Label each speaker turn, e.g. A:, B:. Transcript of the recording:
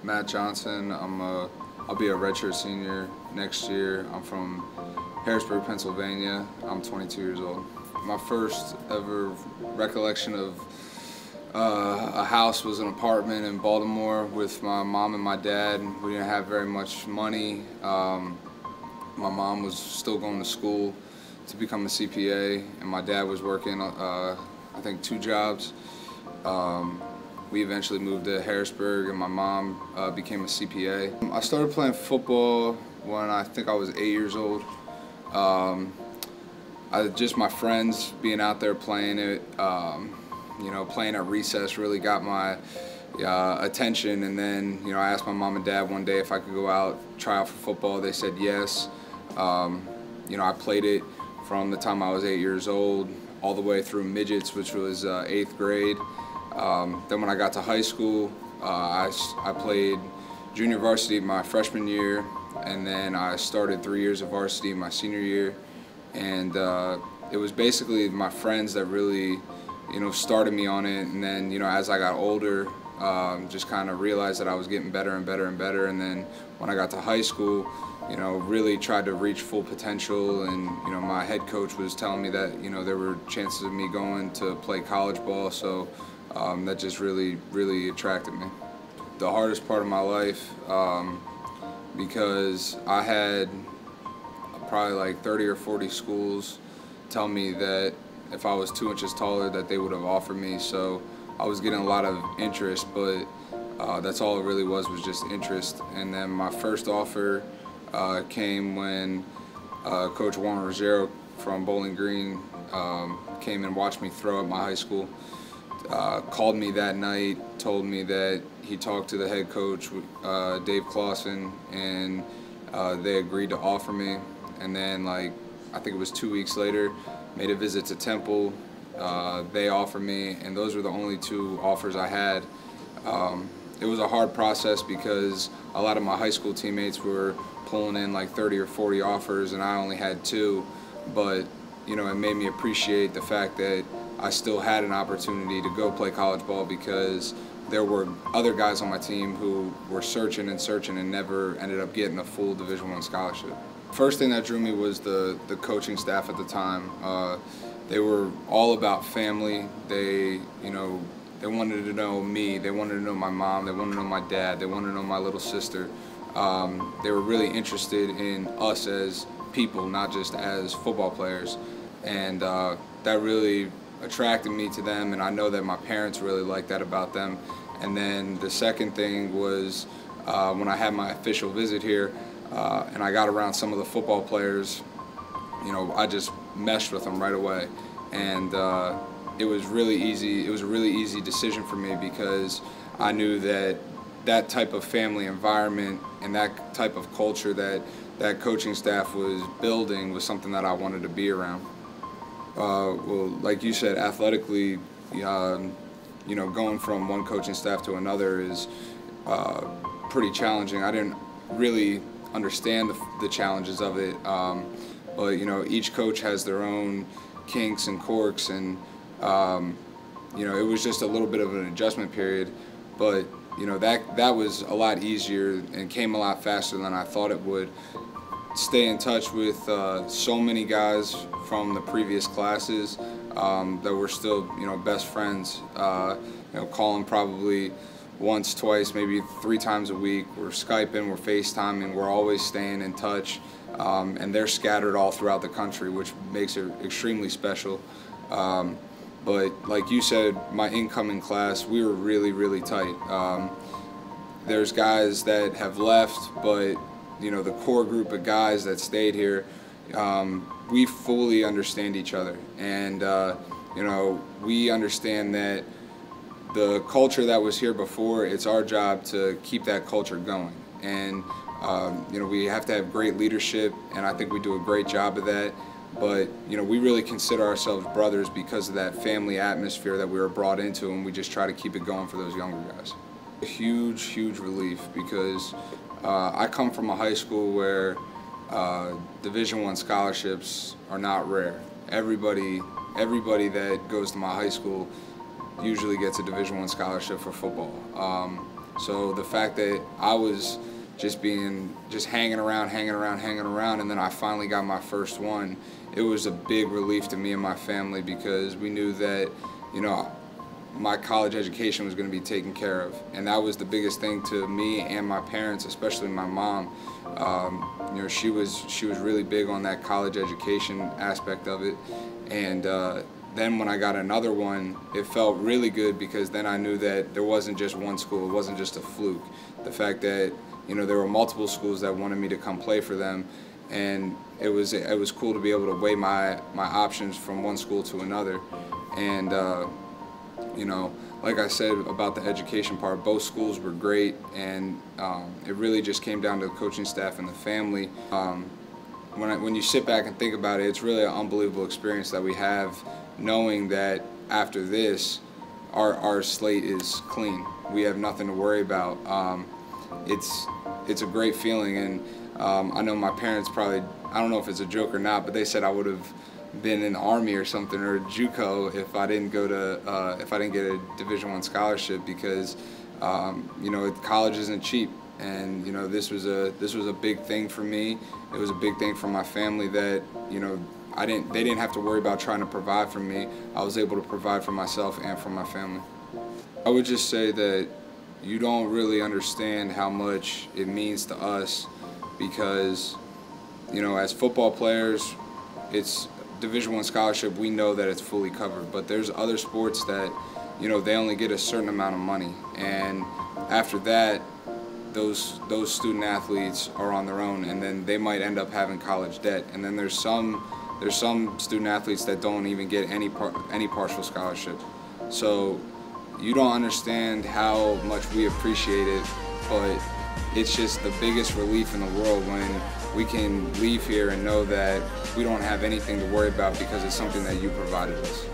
A: Matt Johnson. I'll be a redshirt senior next year. I'm from Harrisburg, Pennsylvania. I'm 22 years old. My first ever recollection of a house was an apartment in Baltimore with my mom and my dad. We didn't have very much money. My mom was still going to school to become a CPA, and my dad was working, I think, 2 jobs. We eventually moved to Harrisburg, and my mom became a CPA. I started playing football when I think I was 8 years old. Just my friends being out there playing it, playing at recess really got my attention. And then, I asked my mom and dad one day if I could go out, try out for football. They said yes. I played it from the time I was 8 years old all the way through midgets, which was 8th grade. Then when I got to high school, I played junior varsity my freshman year, and then I started 3 years of varsity my senior year. And it was basically my friends that really, started me on it. And then, as I got older, just kind of realized that I was getting better and better and better. And then when I got to high school, really tried to reach full potential. And, my head coach was telling me that, there were chances of me going to play college ball. So that just really, really attracted me. The hardest part of my life, because I had probably like 30 or 40 schools tell me that if I was 2 inches taller that they would have offered me. So I was getting a lot of interest, but that's all it really was just interest. And then my first offer came when Coach Warren Ruggiero from Bowling Green came and watched me throw at my high school. Called me that night, told me that he talked to the head coach, Dave Clausen, and they agreed to offer me. And then, I think it was 2 weeks later, made a visit to Temple. They offered me, and those were the only 2 offers I had. It was a hard process because a lot of my high school teammates were pulling in like 30 or 40 offers, and I only had 2. But, it made me appreciate the fact that I still had an opportunity to go play college ball, because there were other guys on my team who were searching and never ended up getting a full Division I scholarship. First thing that drew me was the coaching staff at the time. They were all about family. They wanted to know me. They wanted to know my mom. They wanted to know my dad. They wanted to know my little sister. They were really interested in us as people, not just as football players. And that really attracted me to them, and I know that my parents really liked that about them. And then the second thing was when I had my official visit here, and I got around some of the football players, I just meshed with them right away. And it was really easy. It was a really easy decision for me, because I knew that that type of family environment and that type of culture that coaching staff was building was something that I wanted to be around. Well, like you said, athletically, going from one coaching staff to another is pretty challenging. I didn't really understand the challenges of it, but each coach has their own kinks and quirks, and it was just a little bit of an adjustment period. But that was a lot easier and came a lot faster than I thought it would. Stay in touch with so many guys from the previous classes that we're still best friends. Calling probably once, twice, maybe 3 times a week. We're Skyping, we're FaceTiming, we're always staying in touch, and they're scattered all throughout the country, which makes it extremely special. But like you said, my incoming class, we were really, really tight. There's guys that have left, but the core group of guys that stayed here, we fully understand each other. And, we understand that the culture that was here before, it's our job to keep that culture going. And, we have to have great leadership, and I think we do a great job of that. But, we really consider ourselves brothers because of that family atmosphere that we were brought into, and we just try to keep it going for those younger guys. A huge, huge relief, because I come from a high school where Division I scholarships are not rare. Everybody that goes to my high school usually gets a Division I scholarship for football. So the fact that I was just hanging around, and then I finally got my first one, it was a big relief to me and my family, because we knew that, you know, my college education was going to be taken care of, and that was the biggest thing to me and my parents, especially my mom. You know, she was really big on that college education aspect of it, and then when I got another one, it felt really good, because then I knew that there wasn't just one school, it wasn't just a fluke. The fact that, you know, there were multiple schools that wanted me to come play for them, and it was cool to be able to weigh my options from one school to another. And you know, like I said about the education part, both schools were great, and it really just came down to the coaching staff and the family. When you sit back and think about it, it's really an unbelievable experience that we have, knowing that after this, our slate is clean. We have nothing to worry about. It's a great feeling, and I know my parents probably, I don't know if it's a joke or not, but they said I would have been in the Army or something, or a JUCO, if I didn't go to if I didn't get a Division I scholarship, because you know, college isn't cheap, and you know, this was a big thing for me. It was a big thing for my family that, you know, they didn't have to worry about trying to provide for me. I was able to provide for myself and for my family. I would just say that you don't really understand how much it means to us, because, you know, as football players, it's Division I scholarship, we know that it's fully covered, but there's other sports that, you know, they only get a certain amount of money, and after that, those student athletes are on their own, and then they might end up having college debt. And then there's some student athletes that don't even get any partial scholarship. So you don't understand how much we appreciate it, but it's just the biggest relief in the world when we can leave here and know that we don't have anything to worry about, because it's something that you provided us.